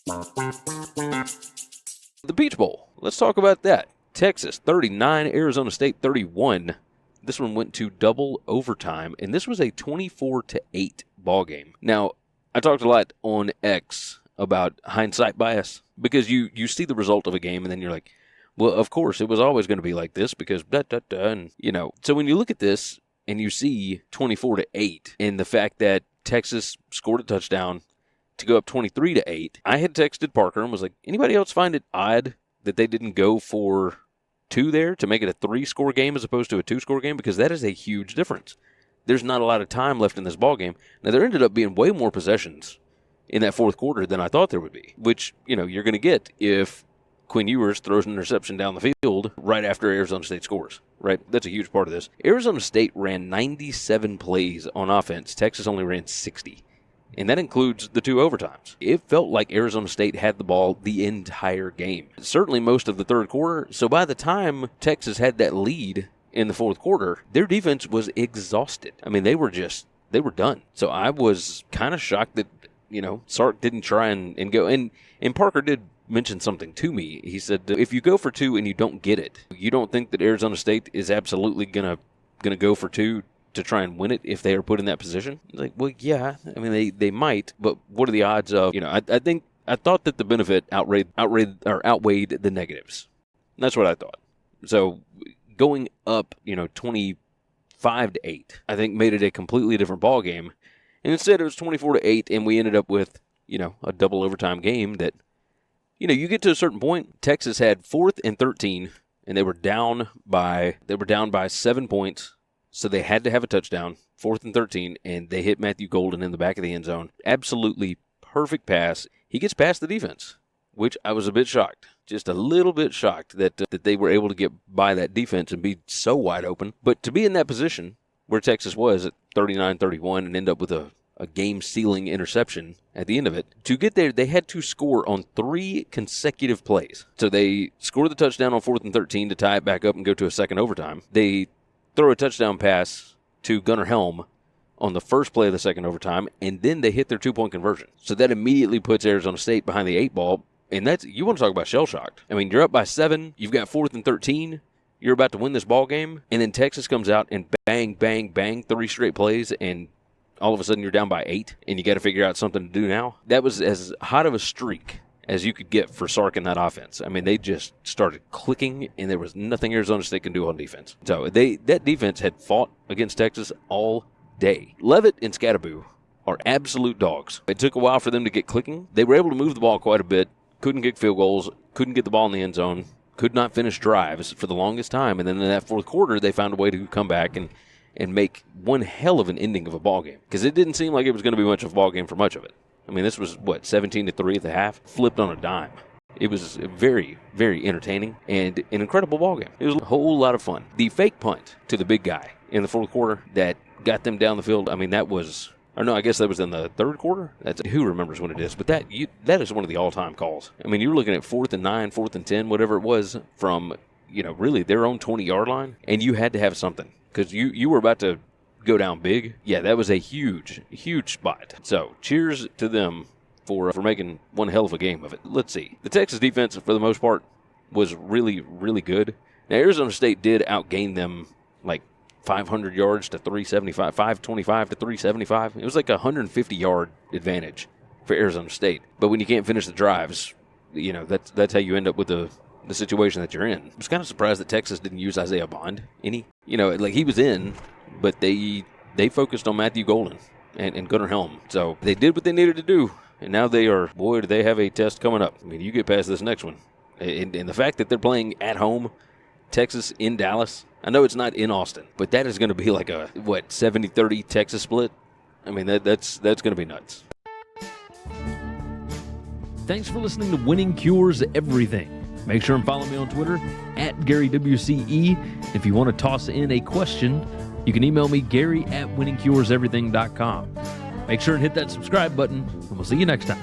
The Peach Bowl. Let's talk about that. Texas 39, Arizona State 31. This one went to double overtime, and this was a 24-8 ball game. Now, I talked a lot on X about hindsight bias because you see the result of a game, and then you're like, well, of course, it was always going to be like this because and So when you look at this and you see 24-8, and the fact that Texas scored a touchdown to go up 23-8, I had texted Parker and was like, anybody else find it odd that they didn't go for 2 there to make it a 3-score game as opposed to a 2-score game? Because that is a huge difference. There's not a lot of time left in this ball game. Now, there ended up being way more possessions in that fourth quarter than I thought there would be, which, you're going to get if Quinn Ewers throws an interception down the field right after Arizona State scores, right? That's a huge part of this. Arizona State ran 97 plays on offense. Texas only ran 60. And that includes the 2 overtimes. It felt like Arizona State had the ball the entire game, certainly most of the third quarter. So by the time Texas had that lead in the fourth quarter, their defense was exhausted. I mean, they were done. So I was kind of shocked that, Sark didn't try and go. And Parker did mention something to me. He said, if you go for 2 and you don't get it, you don't think that Arizona State is absolutely gonna go for 2 to try and win it if they are put in that position? Like, well, yeah. I mean, they might, but what are the odds of, I thought that the benefit outweighed the negatives. That's what I thought. So going up, 25-8, I think made it a completely different ball game. And instead it was 24-8, and we ended up with, a double overtime game that, you get to a certain point. Texas had 4th and 13, and they were down by 7 points. So they had to have a touchdown, 4th and 13, and they hit Matthew Golden in the back of the end zone. Absolutely perfect pass. He gets past the defense, which I was a bit shocked. Just a little bit shocked that they were able to get by that defense and be so wide open. But to be in that position where Texas was at 39-31 and end up with a game-sealing interception at the end of it, to get there, they had to score on 3 consecutive plays. So they scored the touchdown on 4th and 13 to tie it back up and go to a second overtime. They throw a touchdown pass to Gunnar Helm on the first play of the second overtime, and then they hit their 2-point conversion. So that immediately puts Arizona State behind the 8 ball, and that's, you want to talk about shell-shocked. I mean, you're up by 7, you've got 4th and 13, you're about to win this ball game, and then Texas comes out and bang, bang, bang, 3 straight plays, and all of a sudden you're down by 8, and you got to figure out something to do now. That was as hot of a streak as you could get for Sark in that offense. I mean, they just started clicking, and there was nothing Arizona State can do on defense. So that defense had fought against Texas all day. Leavitt and Scatteraboo are absolute dogs. It took a while for them to get clicking. They were able to move the ball quite a bit, couldn't kick field goals, couldn't get the ball in the end zone, could not finish drives for the longest time. And then in that fourth quarter, they found a way to come back and make one hell of an ending of a ball game, because it didn't seem like it was going to be much of a ball game for much of it. I mean, this was, 17-3 at the half, flipped on a dime. It was very, very entertaining and an incredible ball game. It was a whole lot of fun. The fake punt to the big guy in the fourth quarter that got them down the field, I mean, I guess that was in the third quarter. Who remembers when it is? But that is one of the all-time calls. I mean, you were looking at 4th and 9, 4th and 10, whatever it was, from, really their own 20-yard line, and you had to have something because you were about to go down big. Yeah, that was a huge, huge spot. So cheers to them for making one hell of a game of it. Let's see. The Texas defense, for the most part, was really, really good. Now, Arizona State did outgain them like 500 yards to 375, 525 to 375. It was like a 150-yard advantage for Arizona State. But when you can't finish the drives, that's how you end up with the situation that you're in. I was kind of surprised that Texas didn't use Isaiah Bond any. He was in, but they focused on Matthew Golden and Gunnar Helm. So they did what they needed to do, and now do they have a test coming up. I mean, you get past this next one. And the fact that they're playing at home, Texas in Dallas, I know it's not in Austin, but that is going to be like a, 70-30 Texas split? I mean, that's going to be nuts. Thanks for listening to Winning Cures Everything. Make sure and follow me on Twitter @GaryWCE. If you want to toss in a question, you can email me, Gary@winningcureseverything.com. Make sure and hit that subscribe button, and we'll see you next time.